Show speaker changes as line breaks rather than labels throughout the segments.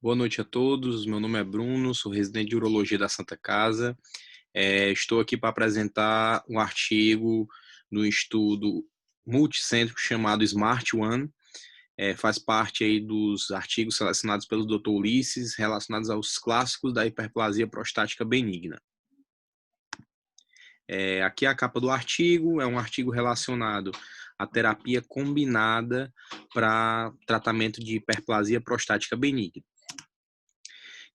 Boa noite a todos. Meu nome é Bruno, sou residente de urologia da Santa Casa. Estou aqui para apresentar um artigo no estudo multicêntrico chamado Smart One. Faz parte aí dos artigos selecionados pelo Dr. Ulisses relacionados aos clássicos da hiperplasia prostática benigna. Aqui é a capa do artigo, é um artigo relacionado à terapia combinada para tratamento de hiperplasia prostática benigna.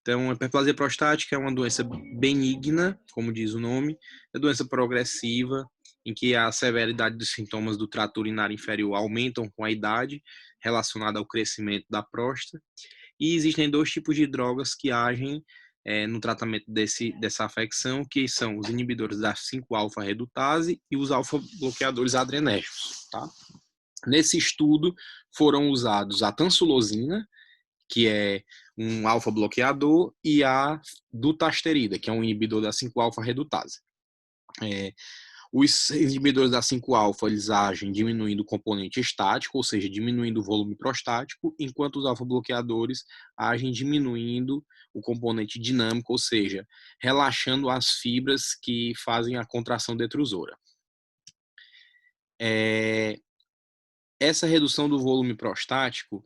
Então, a hiperplasia prostática é uma doença benigna, como diz o nome, é doença progressiva, em que a severidade dos sintomas do trato urinário inferior aumentam com a idade, relacionada ao crescimento da próstata, e existem dois tipos de drogas que agem no tratamento dessa afecção, que são os inibidores da 5-alfa-redutase e os alfa-bloqueadores adrenérgicos. Tá? Nesse estudo, foram usados a tansulosina, que é um alfa-bloqueador, e a dutasterida, que é um inibidor da 5-alfa-redutase. Os inibidores da 5-alfa, eles agem diminuindo o componente estático, ou seja, diminuindo o volume prostático, enquanto os alfa-bloqueadores agem diminuindo o componente dinâmico, ou seja, relaxando as fibras que fazem a contração detrusora. Essa redução do volume prostático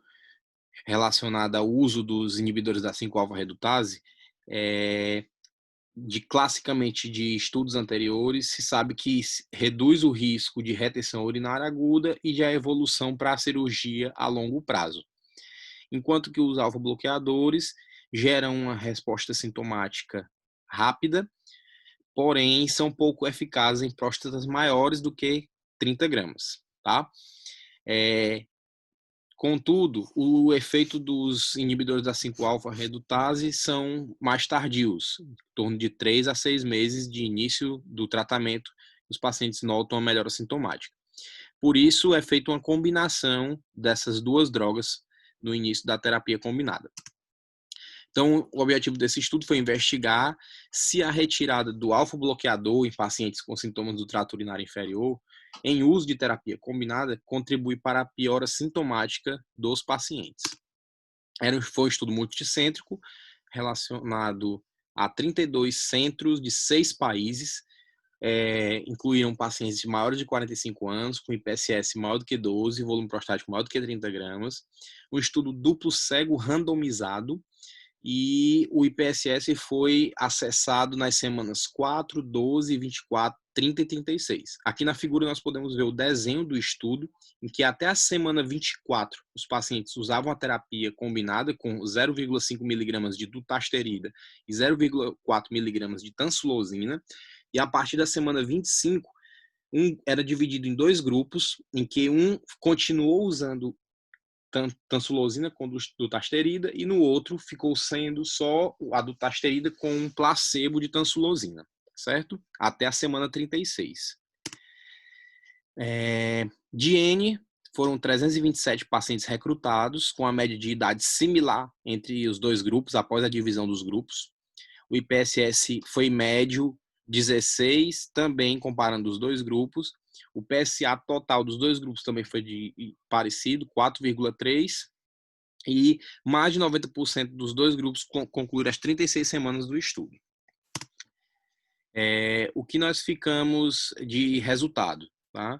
relacionada ao uso dos inibidores da 5-alfa-redutase, classicamente de estudos anteriores, se sabe que reduz o risco de retenção urinária aguda e de a evolução para a cirurgia a longo prazo. Enquanto que os alfa-bloqueadores geram uma resposta sintomática rápida, porém são pouco eficazes em próstatas maiores do que 30 gramas, tá? Contudo, o efeito dos inibidores da 5-alfa-redutase são mais tardios, em torno de 3 a 6 meses de início do tratamento, os pacientes notam uma melhora sintomática. Por isso, é feita uma combinação dessas duas drogas no início da terapia combinada. Então, o objetivo desse estudo foi investigar se a retirada do alfa-bloqueador em pacientes com sintomas do trato urinário inferior, em uso de terapia combinada, contribui para a piora sintomática dos pacientes. Foi um estudo multicêntrico, relacionado a 32 centros de 6 países, incluíram pacientes maiores de 45 anos, com IPSS maior do que 12, volume prostático maior do que 30 gramas, um estudo duplo cego randomizado, e o IPSS foi acessado nas semanas 4, 12, 24, 30 e 36. Aqui na figura nós podemos ver o desenho do estudo, em que até a semana 24 os pacientes usavam a terapia combinada com 0,5 miligramas de dutasterida e 0,4 miligramas de tansulosina, e a partir da semana 25, era dividido em dois grupos, em que um continuou usando tansulosina com dutasterida e no outro ficou sendo só a dutasterida com um placebo de tansulosina, certo? Até a semana 36. De N, foram 327 pacientes recrutados, com a média de idade similar entre os dois grupos, após a divisão dos grupos. O IPSS foi médio, 16, também comparando os dois grupos. O PSA total dos dois grupos também foi parecido, 4,3. E mais de 90% dos dois grupos concluíram as 36 semanas do estudo. O que nós ficamos de resultado? Tá?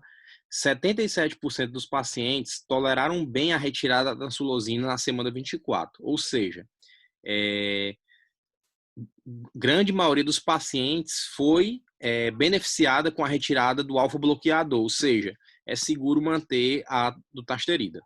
77% dos pacientes toleraram bem a retirada da tansulosina na semana 24, ou seja, grande maioria dos pacientes foi beneficiada com a retirada do alfa-bloqueador, ou seja, é seguro manter a dutasterida.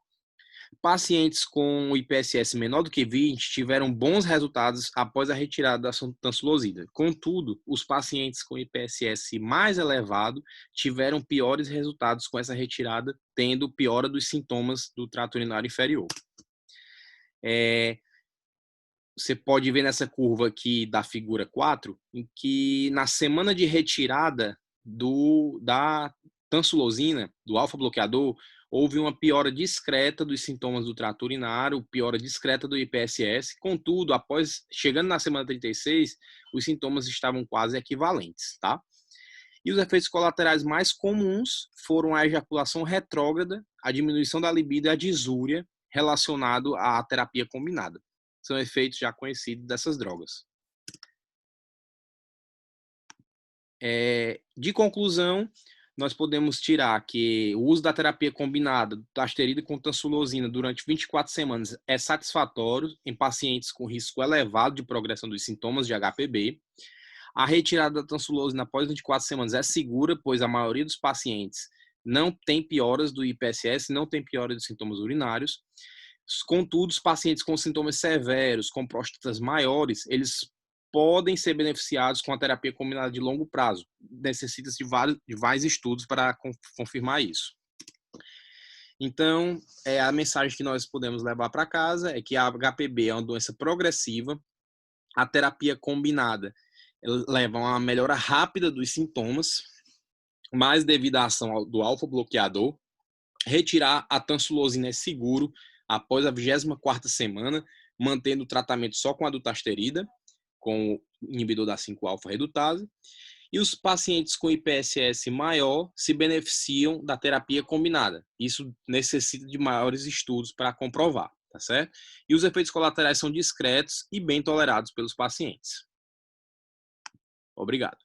Pacientes com IPSS menor do que 20 tiveram bons resultados após a retirada da tansulosina. Contudo, os pacientes com IPSS mais elevado tiveram piores resultados com essa retirada, tendo piora dos sintomas do trato urinário inferior. Você pode ver nessa curva aqui da figura 4, em que na semana de retirada da tansulosina, do alfa-bloqueador, houve uma piora discreta dos sintomas do trato urinário, piora discreta do IPSS. Contudo, chegando na semana 36, os sintomas estavam quase equivalentes, tá? E os efeitos colaterais mais comuns foram a ejaculação retrógrada, a diminuição da libido e a disúria relacionado à terapia combinada. são efeitos já conhecidos dessas drogas. De conclusão, nós podemos tirar que o uso da terapia combinada do dutasterida com tansulosina durante 24 semanas é satisfatório em pacientes com risco elevado de progressão dos sintomas de HPB. A retirada da tansulosina após 24 semanas é segura, pois a maioria dos pacientes não tem pioras do IPSS, não tem piora dos sintomas urinários. Contudo, os pacientes com sintomas severos, com próstatas maiores, eles podem ser beneficiados com a terapia combinada de longo prazo. Necessita-se de vários estudos para confirmar isso. Então, a mensagem que nós podemos levar para casa é que a HPB é uma doença progressiva. A terapia combinada leva a uma melhora rápida dos sintomas, mas devido à ação do alfa-bloqueador, retirar a tansulosina é seguro após a 24ª semana, mantendo o tratamento só com a dutasterida, com o inibidor da 5-alfa-redutase, e os pacientes com IPSS maior se beneficiam da terapia combinada. Isso necessita de maiores estudos para comprovar, tá certo? E os efeitos colaterais são discretos e bem tolerados pelos pacientes. Obrigado.